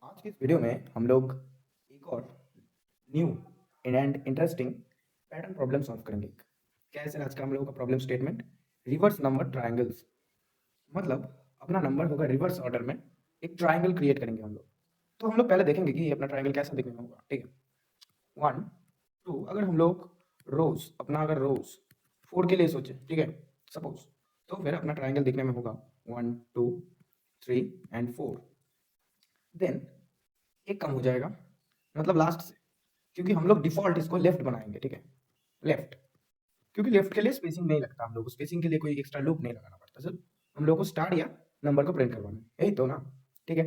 आज की इस वीडियो में हम लोग एक और new and interesting pattern problem solve करेंगे। क्या है सर आज का हम लोगों का problem statement? Reverse number triangles, मतलब अपना नंबर होगा रिवर्स ऑर्डर में, एक ट्रायंगल क्रिएट करेंगे हम लोग। तो हम लोग पहले देखेंगे कि ये अपना ट्रायंगल कैसा दिखने में होगा। ठीक है, 1 2 अगर हम लोग रोज अपना अगर रोज 4 के लिए सोचे, ठीक है, सपोज, तो फिर अपना ट्रायंगल दिखने में होगा 1 2 3 एंड 4। देन एक कम हो जाएगा, मतलब लास्ट से, क्योंकि हम लोग डिफॉल्ट इसको लेफ्ट बनाएंगे। ठीक है, लेफ्ट, क्योंकि लेफ्ट के लिए स्पेसिंग नहीं लगता, हम लोग को स्पेसिंग के लिए कोई एक्स्ट्रा लूप नहीं लगाना पड़ता सर। हम लोग को स्टार्ट या नंबर को प्रिंट करवाना है, यही तो ना। ठीक है,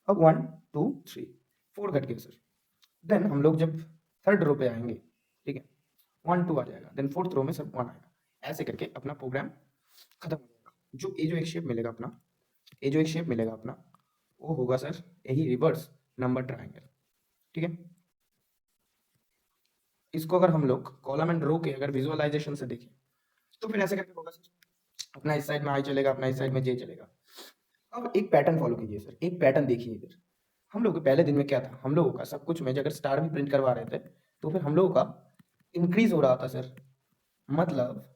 अब 1 2 3 4 घट गया सर। देन हम लोग जब थर्ड रो पे आएंगे, ठीक है, 1 2 आ जाएगा, देन फोर्थ रो में सब 1 आएगा। ऐसे करके अपना प्रोग्राम खत्म हो जाएगा। जो ये जो एक शेप मिलेगा अपना, ये जो एक शेप मिलेगा अपना, वो होगा सर यही रिवर्स नंबर ट्रायंगल। ठीक है, इसको अगर हम लोग कॉलम एंड रो के अगर विजुअलाइजेशन से देखें तो फिर ऐसे करके होगा सर, अपना इस साइड में आई चलेगा, अपना इस साइड में जे चलेगा। अब एक पैटर्न फॉलो कीजिए सर, एक पैटर्न देखिए इधर। हम लोग के पहले दिन में क्या था, हम लोगों का सब कुछ में अगर स्टार भी प्रिंट करवा रहे थे तो फिर हम लोगों का इंक्रीज हो रहा था सर। मतलब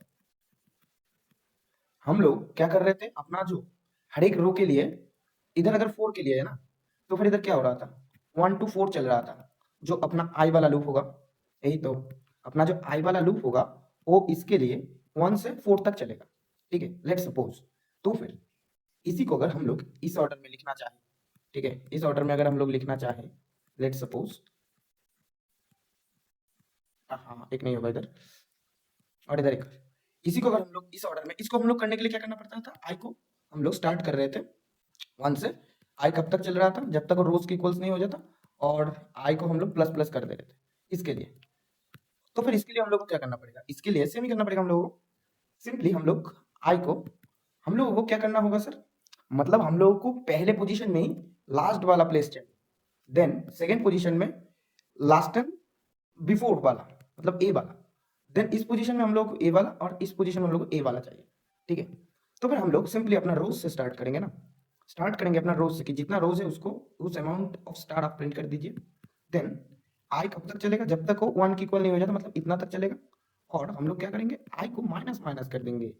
हम लोग क्या कर रहे थे, अपना जो हर एक रो के लिए, इधर अगर 4 के लिए है ना, तो फिर इधर क्या हो रहा था, 1 to 4 चल रहा था। जो अपना आई वाला लूप होगा, यही तो अपना जो आई वाला लूप होगा, वो इसके लिए 1 से 4 तक चलेगा। ठीक है, लेट्स सपोज। तो फिर इसी को अगर हम लोग इस ऑर्डर में लिखना चाहें, ठीक है, इस ऑर्डर में अगर हम लोग लिखना चाहें, लेट्स सपोज, हाँ एक नहीं होगा इधर और इधर एक, इसी को अगर हम लोग इस ऑर्डर में, इसको हम लोग करने के लिए क्या करना पड़ता था, आई को हम लोग स्टार्ट कर रहे थे 1 से। आई कब तक चल रहा था, जब तक रोज की इक्वल्स नहीं हो जाता, और आई को हम लोग प्लस प्लस कर दे रहे थे इसके लिए। तो फिर इसके लिए हम लोग को क्या करना पड़ेगा, इसके लिए सेम ही करना पड़ेगा हम लोगों को। सिंपली हम लोग आई को, हम लोगों को क्या करना होगा सर, मतलब हम लोगों को पहले पोजीशन में ही लास्ट वाला प्लेस चाहिए, देन सेकेंड पोजीशन में लास्ट एंड बिफोर वाला, मतलब ए वाला, देन इस पोजीशन में हम लोग को ए वाला, और इस पोजीशन में हम लोग को ए वाला चाहिए। ठीक है, तो फिर हम लोग सिंपली अपना रोज से स्टार्ट करेंगे ना, स्टार्ट करेंगे अपना रोज से, कि जितना रोज है उसको उस अमाउंट ऑफ स्टार आप प्रिंट कर दीजिए। देन आई कब तक चलेगा, जब तक वो 1 की इक्वल नहीं हो जाता, मतलब इतना तक चलेगा। और हम लोग क्या करेंगे, आई को माइनस माइनस कर देंगे।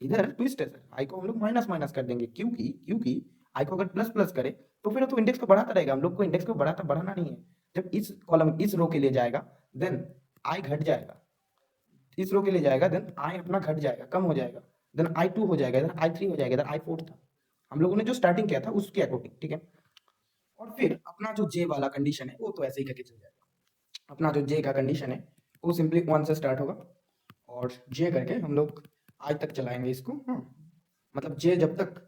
इधर ट्विस्ट है सर, आई को हम लोग माइनस माइनस कर देंगे, क्योंकि क्योंकि आई को अगर प्लस प्लस करे तो फिर तो इंडेक्स को बढ़ाता रहेगा, हम लोग को इंडेक्स को बढ़ाना नहीं है। जब इस कॉलम इस रो के लिए जाएगा, देन आई घट जाएगा, इस रो के लिए जाएगा, देन आई अपना घट जाएगा, कम हो जाएगा, देन आई 2 हो जाएगा, इधर आई 3 हो जाएगा, इधर आई 4 था। हम लोगों ने जो स्टार्टिंग किया था उसके अकॉर्डिंग। ठीक है, और फिर अपना जो जे वाला कंडीशन है वो तो ऐसे ही करके चल जाएगा। अपना जो जे का कंडीशन है वो सिंपली 1 से स्टार्ट होगा, और जे करके हम लोग आई तक चलाएंगे इसको। हाँ, मतलब जे जब तक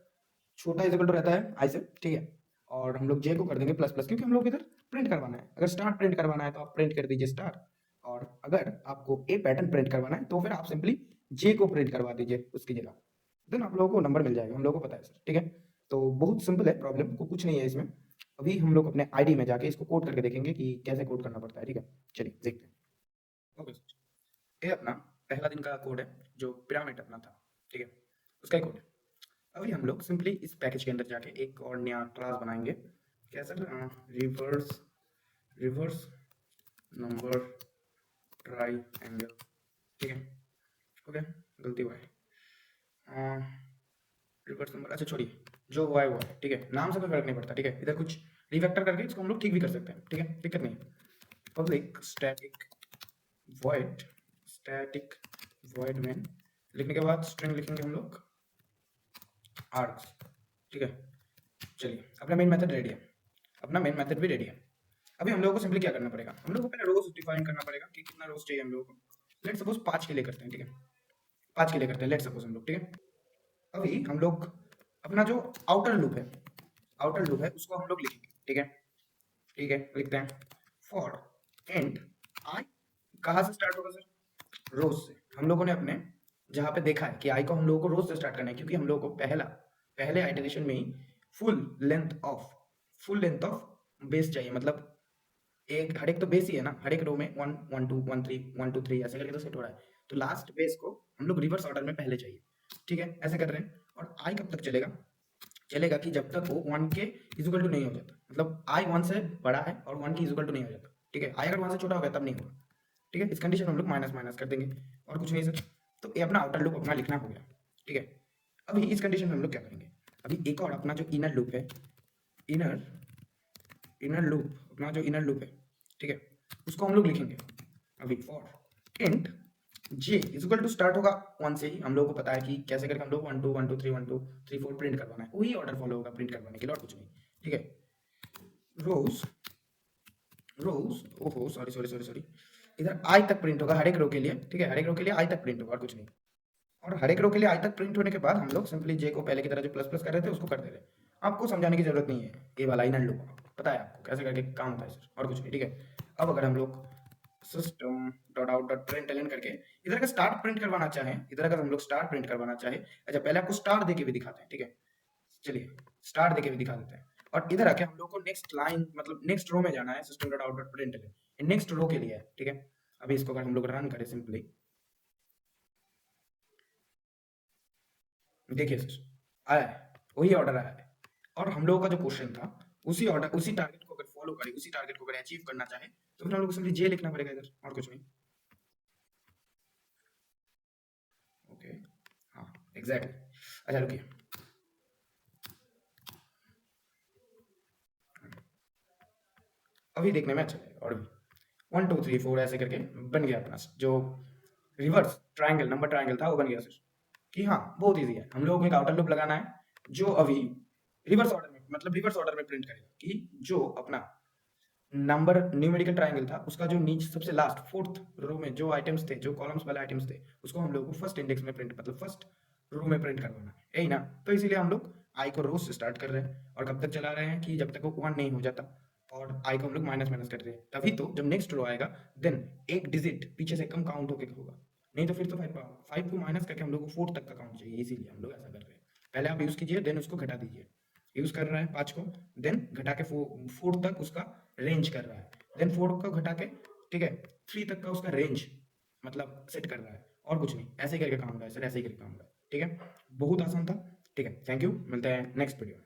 छोटा इज इक्वल टू रहता है आई से, ठीक है, और हम लोग जे को कर देंगे प्लस प्लस, क्योंकि हम लोग इधर प्रिंट करवाना है। अगर स्टार प्रिंट करवाना है तो आप प्रिंट कर दीजिए स्टार, और अगर आपको ए पैटर्न प्रिंट करवाना है तो फिर आप सिंपली जे को प्रिंट करवा दीजिए उसकी जगह, देन आप लोगों को नंबर मिल जाएगा, हम लोगों को पता है सर। ठीक है, तो बहुत सिंपल है, प्रॉब्लम को कुछ नहीं है इसमें। अभी हम लोग अपने आईडी में जाके इसको कोड करके देखेंगे कि कैसे कोड करना पड़ता है। ठीक है, चलिए देखते हैं। ओके, ये अपना पहला दिन का कोड है, जो पिरामिड अपना था, ठीक है, उसका ही कोड है। अभी हम लोग सिंपली इस पैकेज के अंदर जाके एक और नया क्लास बनाएंगे। क्या sir, reverse reverse number try angle. ठीक है, ओके, गलती हुआ है, रिवर्स नंबर, अच्छा छोड़िए, जो हुआ है वो है। ठीक है, नाम से कोई फर्क नहीं पड़ता। ठीक है, इधर कुछ रिवेक्टर करके इसको हम लोग ठीक भी कर सकते हैं। ठीक है, दिक्कत नहीं है। Public static void, static void main लिखने के बाद स्ट्रिंग लिखेंगे हम लोग आर्क्स। ठीक है, चलिए अपना मेन मेथड रेडी है, अपना मेन मेथड भी रेडी है। अभी हम लोगों को सिंपली क्या करना पड़ेगा, हम लोगों को पहले रोज डिफाइन करना पड़ेगा कि कितना रोज चाहिए हम लोगों को। लेट सपोज 5 के लिए करते हैं। ठीक है, 5 के लिए करते हैं, लेट सपोज हम लोग। ठीक है, अभी हम लोग अपना जो आउटर लूप है, आउटर लूप है उसको हम लोग लिखेंगे। ठीक है, ठीक है, लिखते हैं फॉर एंड आई, कहाँ से स्टार्ट होगा सर, रोज से। हम लोगों ने अपने जहाँ पे देखा है कि आई को हम लोगों को रोज से स्टार्ट करना है, क्योंकि हम लोगों को पहले आइटरेशन में ही फुल लेंथ ऑफ बेस चाहिए। मतलब एक हर एक तो बेस ही है ना, हर एक रो में 1 1 2 1 3 1 2 3 ऐसे करके तो सेट हो रहा है। तो लास्ट बेस को हम लोग रिवर्स ऑर्डर में पहले चाहिए। ठीक है, ऐसे कर रहे हैं। और आई कब तक चलेगा, चलेगा कि जब तक वो 1 के इक्वल टू नहीं हो जाता, मतलब आई 1 से बड़ा है और 1 की इक्वल टू नहीं हो जाता, ठीक है। आई अगर 1 से छोटा हो गया तब नहीं होगा, ठीक है। इस कंडीशन में हम लोग माइनस माइनस कर देंगे और कुछ नहीं सर। तो ये अपना आउटर लूप अपना लिखना हो गया, ठीक है। अभी इस कंडीशन में हम लोग क्या करेंगे, अभी एक और अपना जो इनर लूप है, इनर इनर लूप अपना जो इनर लूप है, ठीक है, उसको हम लोग लिखेंगे अभी for int j is equal to start होगा 1 से ही। हम लोगों को पता है कि कैसे करके हम लोग 1 2 1 2 3 1 2 3 4 प्रिंट करवाना है, वही ऑर्डर फॉलो होगा प्रिंट करवाने के लिए और कुछ नहीं, ठीक है। रोज रोज ओहो सॉरी सॉरी सॉरी सॉरी, इधर आई तक प्रिंट होगा हर एक रो के लिए, ठीक है। हर एक रो के लिए आई तक प्रिंट होगा और कुछ नहीं। और हर एक रो के लिए आई तक प्रिंट होने के बाद हम लोग सिंपली जे को पहले की तरह जो प्लस प्लस कर रहे थे उसको कर दे रहे हैं। आपको समझाने की जरूरत नहीं है, ये वाला इनर लूप पता है आपको कैसे करके काम होता है सर, और कुछ नहीं, ठीक है। अब अगर हम लोग system dot out dot println करके इधर का स्टार्ट प्रिंट करवाना चाहें, इधर अगर हम लोग स्टार्ट प्रिंट करवाना चाहे, अच्छा पहले आपको स्टार देके भी दिखाते हैं, ठीक है। चलिए स्टार देके भी दिखा देते हैं। और इधर आके हम लोग को नेक्स्ट लाइन मतलब नेक्स्ट रो में जाना है, system dot out dot println next row के लिए है, ठीक है। अभी इसको अगर हम लोग रन करें सिंपली, देखिए सर आया है, वही ऑर्डर आया है। और हम लोगों का जो क्वेश्चन था उसी ऑर्डर उसी टारगेट को अगर फॉलो करें, उसी टारगेट को अगर अचीव करना चाहे तो फिर हम लोग को सिंपली जे लिखना पड़ेगा इधर और कुछ नहीं। ओके हाँ एग्जैक्टली। अच्छा रुकिए, अभी देखने में अच्छा लगेगा। और भी 1 2 3 4 ऐसे करके बन गया अपना जो रिवर्स ट्रायंगल नंबर ट्रायंगल था वो बन गया सर। कि हाँ बहुत इजी है, हम लोगों को एक आउटर लूप लगाना है जो अभी रिवर्स ऑर्डर में मतलब रिवर्स ऑर्डर में प्रिंट करेगा कि जो अपना नंबर न्यूमेरिकल ट्रायंगल था उसका जो नीचे सबसे लास्ट फोर्थ रो में जो आइटम्स थे, जो कॉलम्स वाले आइटम्स थे, उसको हम लोग को फर्स्ट इंडेक्स में प्रिंट मतलब फर्स्ट रो में प्रिंट करवाना है, यही ना। तो इसीलिए हम लोग आई को रोज से स्टार्ट कर रहे हैं और कब तक चला रहे हैं कि जब तक वो 1 नहीं हो जाता, और आई को हम लोग माइनस माइनस कर रहे हैं। तभी तो जब नेक्स्ट रो आएगा देन एक डिजिट पीछे से कम काउंट होकर होगा, नहीं तो फिर तो 5 को माइनस करके हम लोग को 4 तक का काउंट चाहिए, इसीलिए हम लोग ऐसा कर रहे हैं। पहले आप यूज कीजिए देन उसको घटा दीजिए, यूज कर रहा है 5 को देन घटा के 4 तक उसका रेंज कर रहा है, देन 4 को घटा के, ठीक है, 3 तक का उसका रेंज मतलब सेट कर रहा है और कुछ नहीं। ऐसे ही करके काम होगा सर, ऐसे ही करके काम होगा, ठीक है। बहुत आसान था, ठीक है। थैंक यू, मिलते हैं नेक्स्ट वीडियो में।